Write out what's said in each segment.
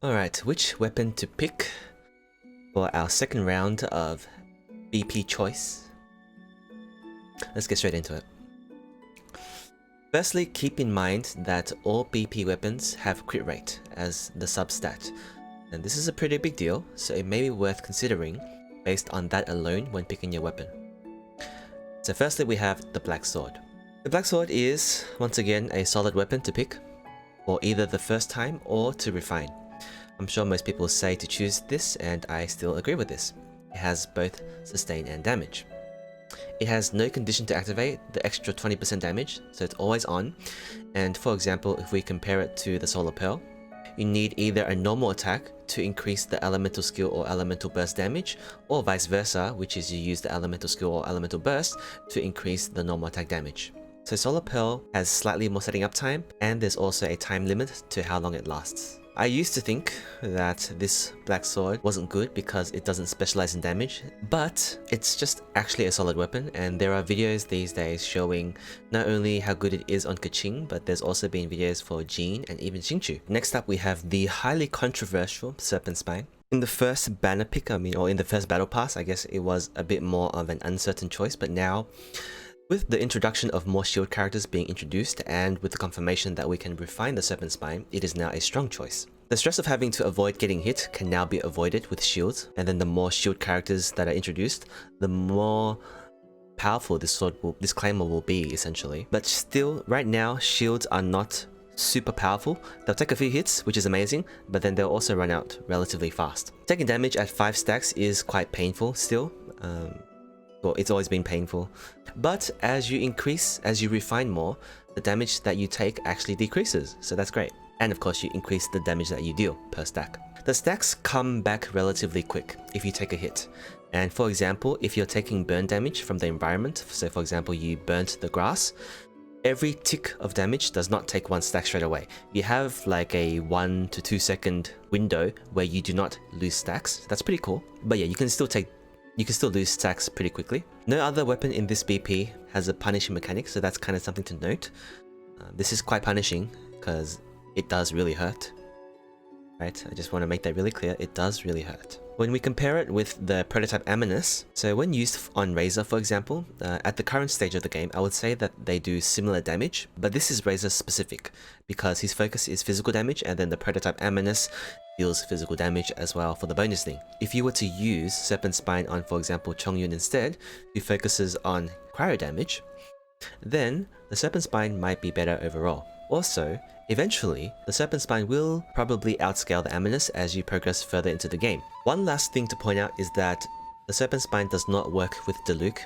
Alright, which weapon to pick for our second round of BP choice? Let's get straight into it. Firstly, keep in mind that all BP weapons have crit rate as the substat, and this is a pretty big deal, so it may be worth considering based on that alone when picking your weapon. So firstly we have the Black Sword. The Black Sword is, once again, a solid weapon to pick for either the first time or to refine. I'm sure most people say to choose this, and I still agree with this. It has both sustain and damage. It has no condition to activate the extra 20% damage, so it's always on. And for example, if we compare it to the Solar Pearl, you need either a normal attack to increase the elemental skill or elemental burst damage, or vice versa, which is you use the elemental skill or elemental burst to increase the normal attack damage. So Solar Pearl has slightly more setting up time, and there's also a time limit to how long it lasts. I used to think that this Black Sword wasn't good because it doesn't specialize in damage, but it's just actually a solid weapon, and there are videos these days showing not only how good it is on Keqing, but there's also been videos for Jean and even Xingqiu. Next up we have the highly controversial Serpent Spine. In the first banner pick, or in the first battle pass, I guess it was a bit more of an uncertain choice, but now with the introduction of more shield characters being introduced, and with the confirmation that we can refine the Serpent Spine, it is now a strong choice. The stress of having to avoid getting hit can now be avoided with shields, and then the more shield characters that are introduced, the more powerful this claymore will be, essentially. But still, right now, shields are not super powerful. They'll take a few hits, which is amazing, but then they'll also run out relatively fast. Taking damage at 5 stacks is quite painful still. Well, it's always been painful. But as you refine more, the damage that you take actually decreases, so that's great. And of course you increase the damage that you deal per stack. The stacks come back relatively quick if you take a hit. And for example, if you're taking burn damage from the environment, so for example you burnt the grass, every tick of damage does not take 1 stack straight away. You have like a 1 to 2 second window where you do not lose stacks. That's pretty cool. But yeah, you can still lose stacks pretty quickly. No other weapon in this BP has a punishing mechanic, so that's kind of something to note. This is quite punishing because it does really hurt. Right, I just want to make that really clear, it does really hurt. When we compare it with the prototype Amunis, so when used on Razor for example, at the current stage of the game, I would say that they do similar damage, but this is Razor specific because his focus is physical damage, and then the prototype Amunis deals physical damage as well for the bonus thing. If you were to use Serpent Spine on, for example, Chongyun instead, who focuses on cryo damage, then the Serpent Spine might be better overall. Also, eventually, the Serpent Spine will probably outscale the Amunis as you progress further into the game. One last thing to point out is that the Serpent Spine does not work with Diluc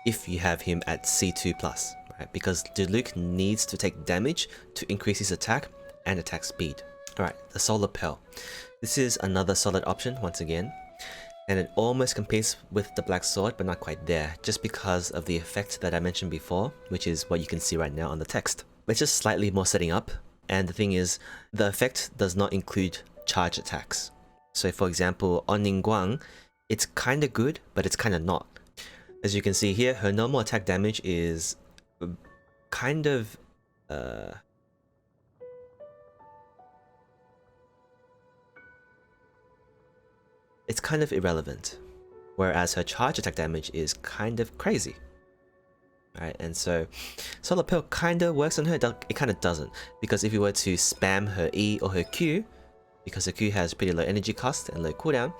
if you have him at C2+, right? Because Diluc needs to take damage to increase his attack and attack speed. Alright, the Solar Pearl. This is another solid option once again, and it almost competes with the Black Sword, but not quite there, just because of the effect that I mentioned before, which is what you can see right now on the text. It's just slightly more setting up, and the thing is, the effect does not include charge attacks. So for example, on Ningguang, it's kinda good, but it's kinda not. As you can see here, her normal attack damage is kind of it's kind of irrelevant, whereas her charge attack damage is kind of crazy. Right, and so Solar Pearl kinda works on her, it kinda doesn't, because if you were to spam her E or her Q, because her Q has pretty low energy cost and low cooldown,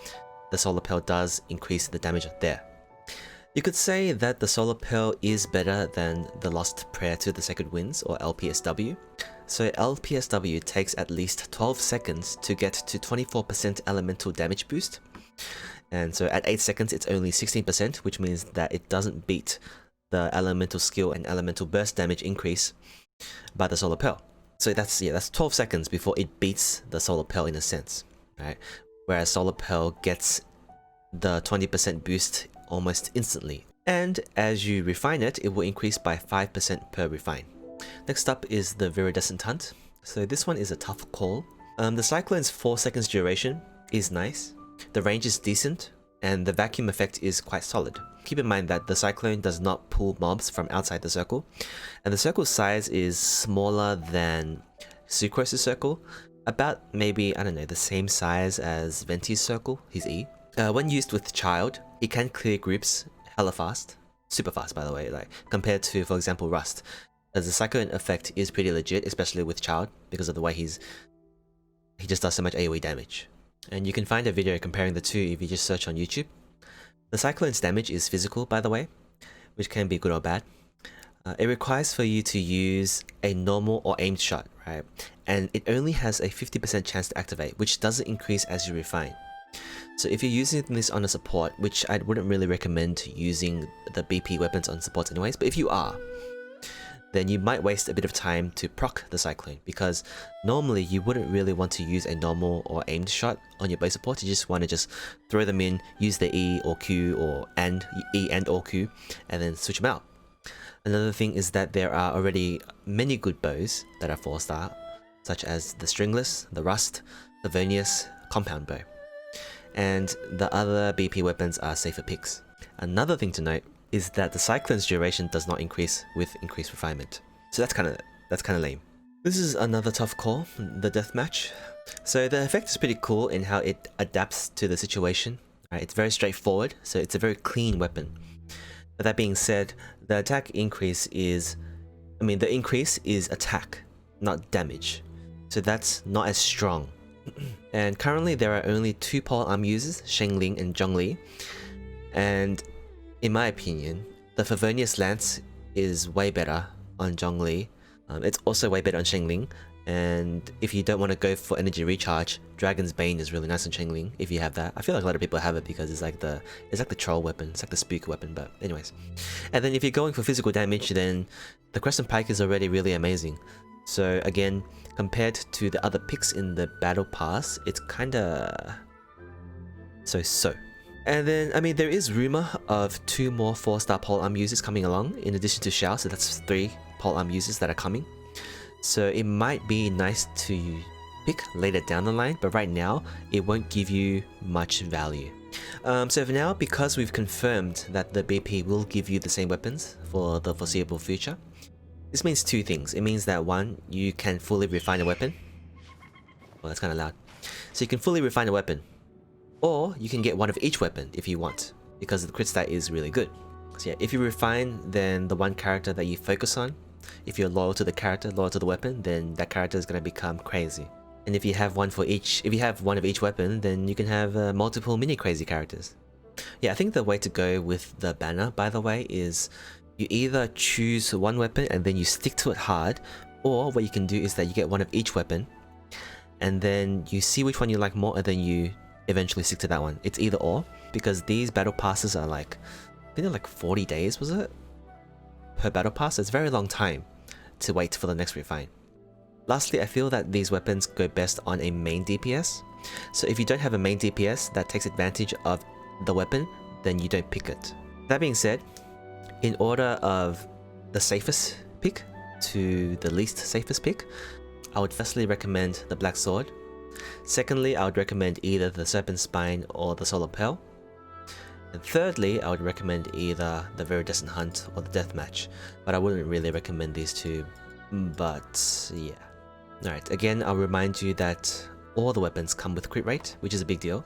the Solar Pearl does increase the damage there. You could say that the Solar Pearl is better than the Lost Prayer to the Sacred Winds, or LPSW. So LPSW takes at least 12 seconds to get to 24% elemental damage boost, and so at 8 seconds it's only 16%, which means that it doesn't beat the elemental skill and elemental burst damage increase by the Solar Pearl. So that's 12 seconds before it beats the Solar Pearl in a sense, right? Whereas Solar Pearl gets the 20% boost almost instantly. And as you refine it, it will increase by 5% per refine. Next up is the Viridescent Hunt. So this one is a tough call. The Cyclone's 4 seconds duration is nice, the range is decent, and the vacuum effect is quite solid. Keep in mind that the Cyclone does not pull mobs from outside the circle, and the circle's size is smaller than Sucrose's circle, about maybe, I don't know, the same size as Venti's circle, his E. When used with Child, he can clear groups hella fast. Super fast, by the way, like compared to, for example, Rust. As the Cyclone effect is pretty legit, especially with Child, because of the way he just does so much AoE damage. And you can find a video comparing the two if you just search on YouTube. The Cyclone's damage is physical, by the way, which can be good or bad. It requires for you to use a normal or aimed shot, right? And it only has a 50% chance to activate, which doesn't increase as you refine. So if you're using this on a support, which I wouldn't really recommend using the BP weapons on supports anyways, but if you are, then you might waste a bit of time to proc the Cyclone, because normally you wouldn't really want to use a normal or aimed shot on your base support. You just want to just throw them in, use the E or Q or E and or Q, and then switch them out. Another thing is that there are already many good bows that are 4-star, such as the Stringless, the Rust, the Vernius, Compound Bow. And the other BP weapons are safer picks. Another thing to note is that the Cyclone's duration does not increase with increased refinement. So that's kind of lame. This is another tough call, the Deathmatch. So the effect is pretty cool in how it adapts to the situation. Right? It's very straightforward, so it's a very clean weapon. But that being said, the attack increase is... the increase is attack, not damage. So that's not as strong. And currently there are only 2 polearm users, Shengling and Zhongli. And in my opinion, the Favonius Lance is way better on Zhongli. It's also way better on Shengling. And if you don't want to go for energy recharge, Dragon's Bane is really nice on Shengling if you have that. I feel like a lot of people have it because it's like the troll weapon, it's like the spook weapon, but anyways. And then if you're going for physical damage, then the Crescent Pike is already really amazing. So again, compared to the other picks in the battle pass, it's kinda so. And then, there is rumor of 2 more 4-star polearm users coming along, in addition to Xiao, so that's 3 polearm users that are coming. So it might be nice to pick later down the line, but right now, it won't give you much value. So for now, because we've confirmed that the BP will give you the same weapons for the foreseeable future, this means 2 things. It means that 1, you can fully refine a weapon. Well, that's kind of loud. So you can fully refine a weapon. Or you can get 1 of each weapon if you want, because the crit stat is really good. So yeah, if you refine, then the one character that you focus on, if you're loyal to the character, loyal to the weapon, then that character is going to become crazy. And if you have one of each weapon, then you can have multiple mini crazy characters. Yeah, I think the way to go with the banner, by the way, is you either choose one weapon and then you stick to it hard, or what you can do is that you get 1 of each weapon, and then you see which one you like more, and then you eventually stick to that one. It's either or, because these battle passes are like, I think they're like 40 days, was it? Per battle pass. It's a very long time to wait for the next refine. Lastly, I feel that these weapons go best on a main DPS. So if you don't have a main DPS that takes advantage of the weapon, then you don't pick it. That being said, in order of the safest pick to the least safest pick, I would firstly recommend the Black Sword. Secondly, I would recommend either the Serpent Spine or the Solar Pearl. And thirdly, I would recommend either the Viridescent Hunt or the Deathmatch, but I wouldn't really recommend these 2, but yeah. Alright, again, I'll remind you that all the weapons come with crit rate, which is a big deal.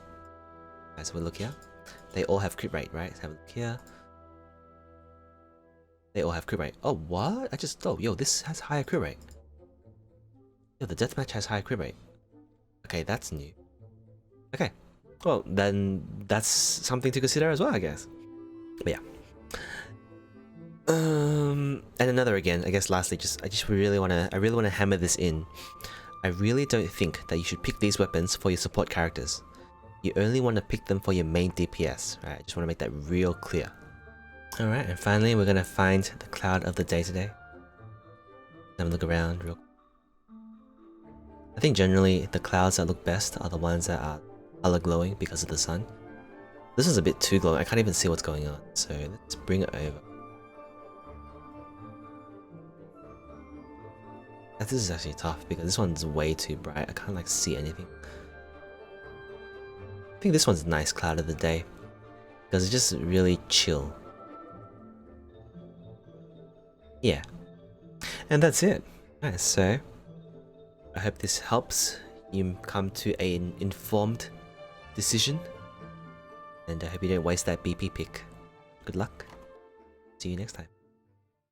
As we look here, they all have crit rate, right? Let's have a look here. They all have crit rate. Oh, what? Yo, this has higher crit rate. Yo, the Deathmatch has higher crit rate. Okay, that's new. Okay. Well, then that's something to consider as well, I guess. But yeah. And another again, I guess lastly, I really wanna hammer this in. I really don't think that you should pick these weapons for your support characters. You only want to pick them for your main DPS, right? I just want to make that real clear. Alright, and finally we're gonna find the cloud of the day today. Have a look around real quick. I think generally the clouds that look best are the ones that are color glowing because of the sun. This is a bit too glowing, I can't even see what's going on, so let's bring it over. This is actually tough because this one's way too bright, I can't like see anything. I think this one's a nice cloud of the day because it's just really chill. Yeah. And that's it. Alright, so I hope this helps you come to an informed decision. And I hope you don't waste that BP pick. Good luck. See you next time.